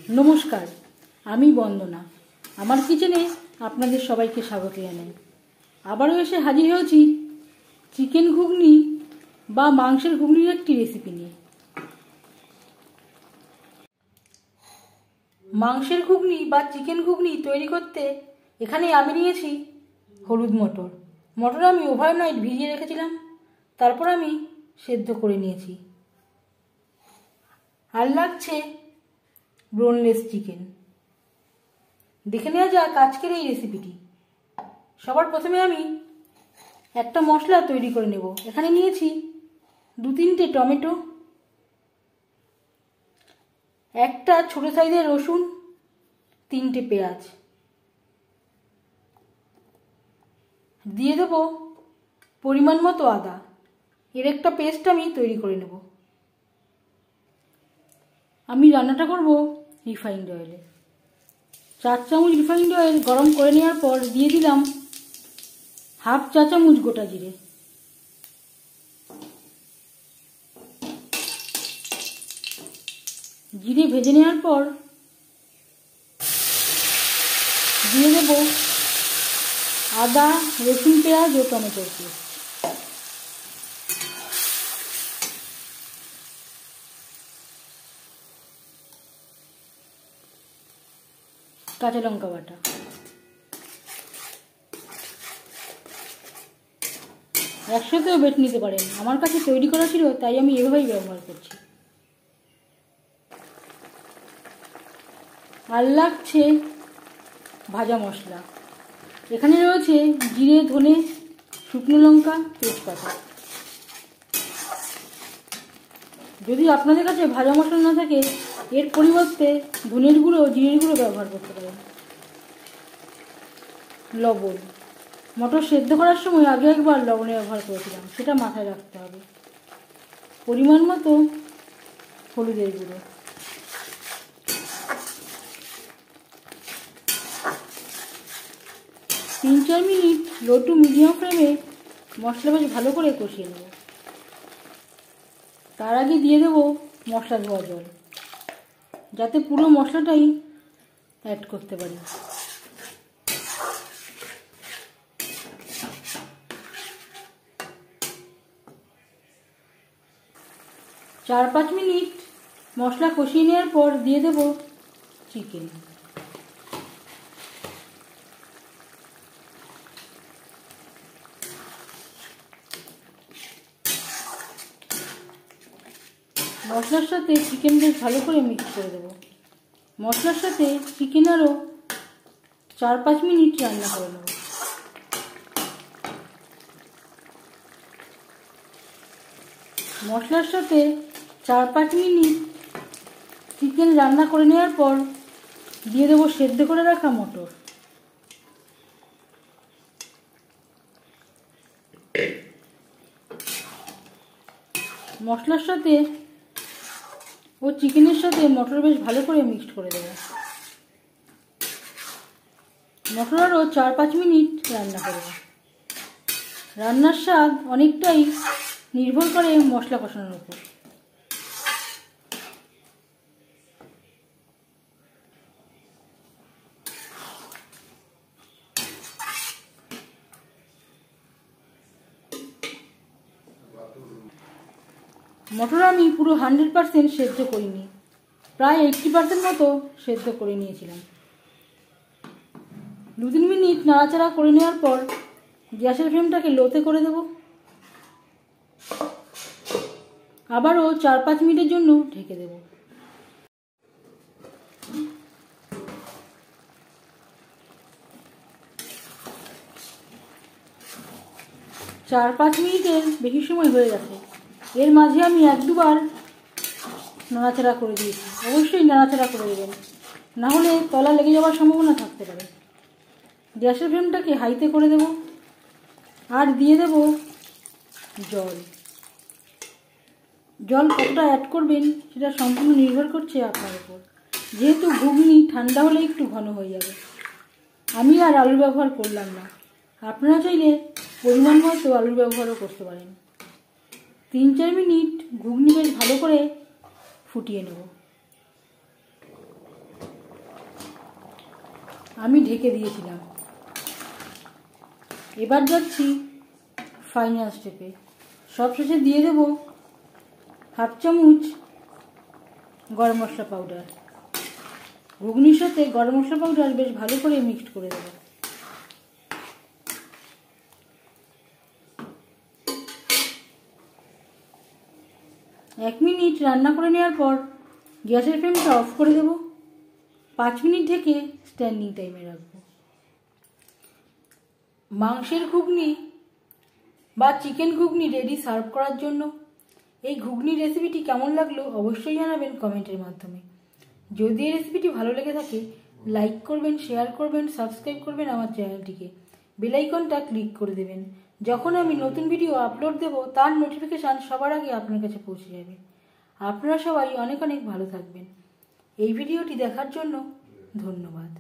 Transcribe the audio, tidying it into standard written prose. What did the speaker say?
নমস্কার, আমি বন্দনা। আমার কিচেনে আপনাদের সবাইকে স্বাগত জানাই। আবারও এসে হাজির হয়েছি চিকেন ঘুগনি বা মাংসের ঘুগনির একটি রেসিপি নিয়ে। মাংসের ঘুগনি বা চিকেন ঘুগনি তৈরি করতে এখানে আমি নিয়েছি হলুদ মটর। মটর আমি ওভারনাইট ভিজিয়ে রেখেছিলাম, তারপর আমি সেদ্ধ করে নিয়েছি। আর লাগছে বোনলেস চিকেন। দেখে নেওয়া যাক আজকের এই রেসিপিটি। সবার প্রথমে আমি একটা মশলা তৈরি করে নেব। এখানে নিয়েছি 2-3টে টমেটো, একটা ছোট সাইজের রসুন, 3টে পেঁয়াজ। দিয়ে দেব পরিমাণ মতো আদা। এর একটা পেস্ট আমি তৈরি করে নেব। আমি রান্নাটা করব রিফাইন্ড অয়েলে। 4 চামচ রিফাইন্ড অয়েল গরম করে নেওয়ার পর দিয়ে দিলাম 1/2 চা চামচ গোটা জিরে। জিরে ভেজে নেওয়ার পর দিয়ে দেব আদা, রসুন, পেঁয়াজ ও টমেটোর পেস্ট। কাঁচা লঙ্কা বাটা। একসাথেও বেটে নিতে পারেন, আমার কাছে তৈরি করা ছিল তাই আমি এভাবেই ব্যবহার করছি। আর লাগছে ভাজা মশলা। এখানে রয়েছে জিরে, ধনে, শুকনো লঙ্কা, তেজপাতা। যদি আপনাদের কাছে ভাজা মশলা না থাকে এর পরিবর্তে ধনের গুঁড়ো, জিরের গুঁড়ো ব্যবহার করতে পারেন। লবণ। মটর সেদ্ধ করার সময় আগে একবার লবণের ব্যবহার করেছিলাম, সেটা মাথায় রাখতে হবে। পরিমাণ মতো হলুদের গুঁড়ো। তিন 4 মিনিট লো টু মিডিয়াম ফ্লেমে মশলা বেশ ভালো করে কষিয়ে নেব। তার আগে দিয়ে দেব মশলা ধোয়া জল, যাতে পুরো মশলাটাই অ্যাড করতে পারি। চার 5 মিনিট মশলা কষিয়ে নেওয়ার পর দিয়ে দেব চিকেন। মশলার সাথে চিকেন বেশ ভালো করে মিক্স করে দেব। মশলার সাথে চিকেন আরও 4-5 মিনিট রান্না করে নেব। মশলার সাথে 4-5 মিনিট চিকেন রান্না করে নেওয়ার পর দিয়ে দেবো সেদ্ধ করে রাখা মটর। মশলার সাথে ও চিকেনের সাথে মটর বেশ ভালো করে মিক্সড করে দেবো। মটর আরও 4-5 মিনিট রান্না করব। রান্নার স্বাদ অনেকটাই নির্ভর করে মশলা কষানোর উপর। মটর আমি পুরো 100% সেদ্ধ করিনি, প্রায় 80% মতো সেদ্ধ করে নিয়েছিলাম। 2-3 মিনিট নাড়াচাড়া করে নেওয়ার পর গ্যাসের ফ্লেমটাকে লোতে করে দেব। আবারও 4-5 মিনিটের জন্য ঢেকে দেব। চার 5 মিনিটের বেশি সময় হয়ে গেছে। এর মাঝে আমি 1-2 বার নাড়াচাড়া করে দিয়েছি। অবশ্যই নাড়াচাড়া করে দেবেন, না হলে তলা লেগে যাওয়ার সম্ভাবনা থাকতে পারে। গ্যাসের ফ্লেমটাকে হাইতে করে দেব আর দিয়ে দেব জল। জল কতটা অ্যাড করবেন সেটা সম্পূর্ণ নির্ভর করছে আপনার উপর। যেহেতু ঘুগনি ঠান্ডা হলে একটু ঘন হয়ে যাবে, আমি আর আলু ব্যবহার করলাম না। আপনারা চাইলে পরিমাণ মতো আলুর ব্যবহারও করতে পারেন। 3-4 মিনিট ঘুগনি বেশ ভালো করে ফুটিয়ে নেব। আমি ঢেকে দিয়েছিলাম। এবার যাচ্ছি ফাইনাল স্টেপে। সবশেষে দিয়ে দেব হাফ চামচ গরম মশলা পাউডার। ঘুগনির সাথে গরম মশলা পাউডার বেশ ভালো করে মিক্সড করে দেব। এক মিনিট রান্না করে নেওয়ার পর গ্যাসের ফ্লেমটা অফ করে দেব। 5 মিনিট ঢেকে স্ট্যান্ডিং টাইমে রাখবো। মাংসের ঘুগনি বা চিকেন ঘুগনি রেডি সার্ভ করার জন্য। এই ঘুগনির রেসিপিটি কেমন লাগলো অবশ্যই জানাবেন কমেন্টের মাধ্যমে। যদি এই রেসিপিটি ভালো লেগে থাকে লাইক করবেন, শেয়ার করবেন, সাবস্ক্রাইব করবেন আমার চ্যানেলটিকে। বেল আইকনটা ক্লিক করে দেবেন। যখন আমি নতুন ভিডিও আপলোড দেব তার নোটিফিকেশান সবার আগে আপনার কাছে পৌঁছে যাবে। আপনারা সবাই অনেক অনেক ভালো থাকবেন। এই ভিডিওটি দেখার জন্য ধন্যবাদ।